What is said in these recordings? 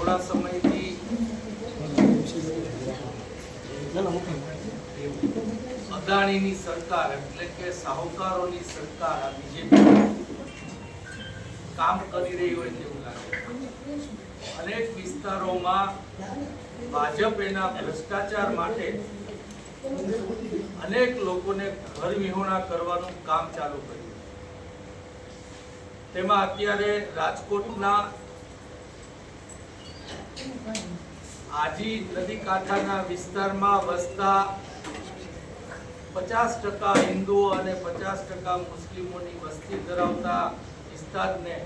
થોડા સમયથી અદાણીની સરકાર એટલે કે સાહુકારોની સરકાર આ બીજેપી કામ કરી રહી હોય તેવું લાગે. અનેક વિસ્તારોમાં ભાજપ એના ભ્રષ્ટાચાર માટે અનેક લોકોને ઘર વિહોણા કરવાનું કામ ચાલુ કર્યું. તેમાં અત્યારે રાજકોટના આજી નદી કાંઠાના વિસ્તારમાં વસતા 50% હિન્દુઓ અને 50% મુસ્લિમોની વસ્તી ધરાવતા વિસ્તારને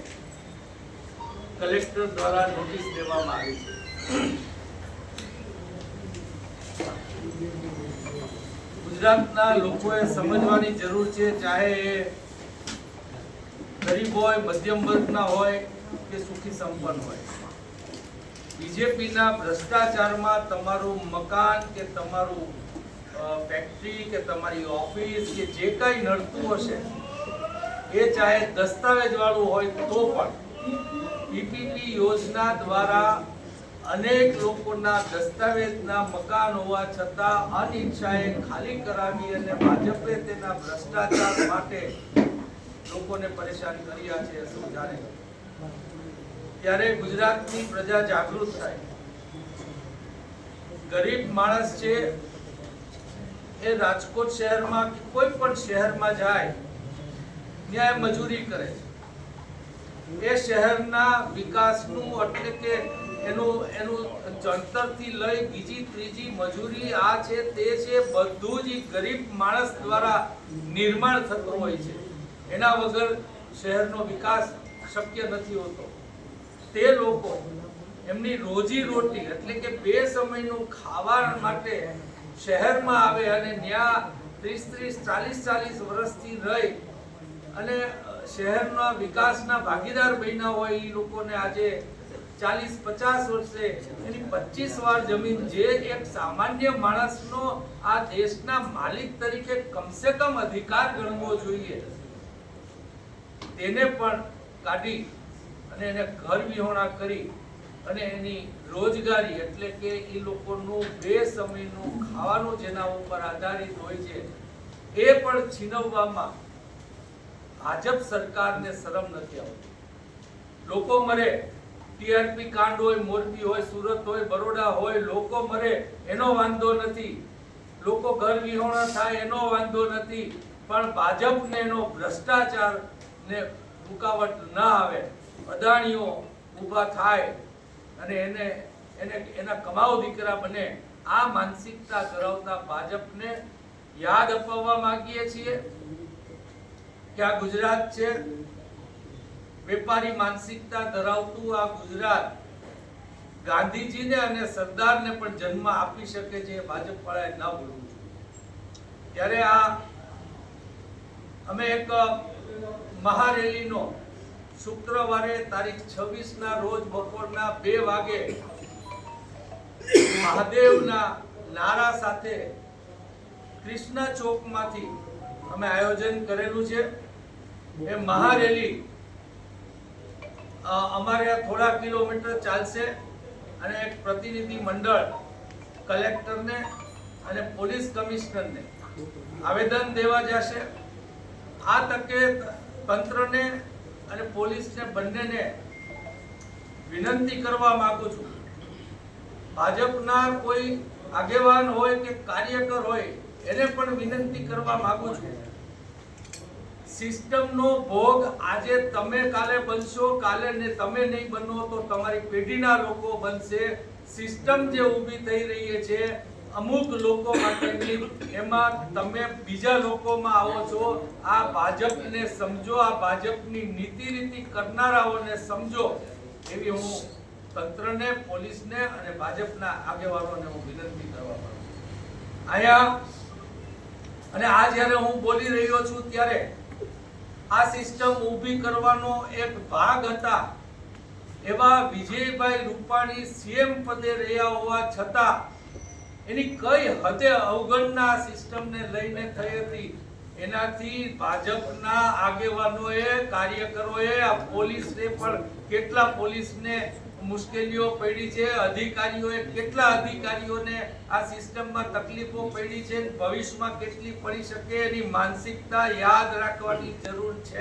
કલેક્ટર દ્વારા નોટિસ દેવામાં આવી છે. ગુજરાતના લોકોએ સમજવાની જરૂર છે, ચાહે એ ગરીબ હોય, મધ્યમ વર્ગના હોય કે સુખી સંપન્ન હોય. બીજેપીના ભ્રષ્ટાચારમાં તમારું મકાન કે તમારું ફેક્ટરી કે તમારી ઓફિસ કે જે કંઈ નડતું હશે એ ચાહે દસ્તાવેજ વાળું હોય તો પણ પીપીપી યોજના દ્વારા અનેક લોકોના દસ્તાવેજના મકાન હોવા છતાં અનિચ્છાએ ખાલી કરાવી અને ભાજપે તેના ભ્રષ્ટાચાર માટે લોકોને પરેશાન કર્યા છે શું જાણે. ત્યારે ગુજરાતની પ્રજા જાગૃત થાય. ગરીબ માણસ છે એ રાજકોટ શહેરમાં કે કોઈ પણ શહેરમાં જાય ત્યાં મજૂરી કરે છે. એ શહેરના વિકાસનું એટલે કે એનું જંતરથી લઈ બીજી ત્રીજી મજૂરી આ છે તે છે બધું જ ગરીબ માણસ દ્વારા નિર્માણ થતું હોય છે. એના વગર શહેરનો વિકાસ શક્ય નથી હોતો. તે લોકો એમની રોજી રોટી એટલે કે 2 સમયનું ખાવા માટે શહેરમાં આવે અને ત્યાં 30-40 વર્ષથી રહી અને શહેરના વિકાસના ભાગીદાર બન્યા હોય એ લોકોને આજે 40-50 વર્ષે એની 25 વાર જમીન જે એક સામાન્ય માણસનો આ દેશના માલિક તરીકે કમસે કમ અધિકાર ગણવો જોઈએ તેને પણ કાઢી અને એને ઘર વિહોણા કરી અને એની રોજગારી એટલે કે એ લોકોનું 2 સમયનું ખાવાનું જેના ઉપર આધારિત હોય છે એ પણ છીનવવામાં ભાજપ સરકારને શરમ નથી આવતી. લોકો મરે, ટીઆરપી કાંડ હોય, મોરબી હોય, સુરત હોય, બરોડા હોય, લોકો મરે એનો વાંધો નથી, લોકો ઘર વિહોણા થાય એનો વાંધો નથી, પણ ભાજપને એનો ભ્રષ્ટાચાર ને રૂકાવટ ન આવે, અદાણીઓ ઊભા થાય અને એના કમાઓ દીકરા બને, આ માનસિકતા ધરાવતા ભાજપને યાદ અપાવવા માંગીએ છીએ કે આ ગુજરાત છે વેપારી માનસિકતા ધરાવતું આ ગુજરાત ગાંધીજીને અને સરદારને પણ જન્મ આપી શકે છે. ભાજપ વાળાએ ન ભૂલવું જોઈએ. ત્યારે અમે એક મહારેલીનો શુક્રવારે તારીખ 26 ના રોજ બપોરના 2 વાગે મહાદેવના નારા સાથે કૃષ્ણ ચોકમાંથી અમે આયોજન કરેલું છે. એ મહારેલી અમારે થોડા કિલોમીટર ચાલશે અને એક પ્રતિનિધિ મંડળ કલેક્ટરને અને પોલીસ કમિશનરને આવેદન દેવા જશે. આ તકે તંત્રને અને પોલીસને બંનેને વિનંતી કરવા માંગુ છું, ભાજપના કોઈ આગેવાન હોય કે કાર્યકર હોય એને પણ વિનંતી કરવા માંગુ છું, સિસ્ટમનો ભોગ આજે તમે કાલે બનશો, કાલે ને તમે નહીં બનો તો તમારી પેઢીના લોકો બનશે. સિસ્ટમ જે ઊભી થઈ રહી છે અમુક લોકો માટેની, એમાં તમે બીજા લોકોમાં આવો છો. આ ભાજપને સમજો, આ ભાજપની નીતિ રીતિ કરનારાઓને સમજો એવી હું તંત્રને, પોલીસને અને ભાજપના આગેવાનોને હું વિનંતી કરવા માંગુ છું. અહીંયા અને આ જ્યારે હું બોલી રહ્યો છું ત્યારે આ સિસ્ટમ ઊભી કરવાનો એક ભાગ હતા એવા વિજયભાઈ રૂપાણી સીએમ પદે રહ્યા હોવા છતાં એની કઈ હદે અવગણના સિસ્ટમને લઈને થઈ હતી એનાથી ભાજપના આગેવાનોએ, કાર્યકરોએ, આ પોલીસને પણ કેટલા પોલીસને મુશ્કેલીઓ પડી છે, અધિકારીઓએ કેટલા અધિકારીઓને આ સિસ્ટમમાં તકલીફો પડી છે, ભવિષ્યમાં કેટલી પડી શકે એની માનસિકતા યાદ રાખવાની જરૂર છે.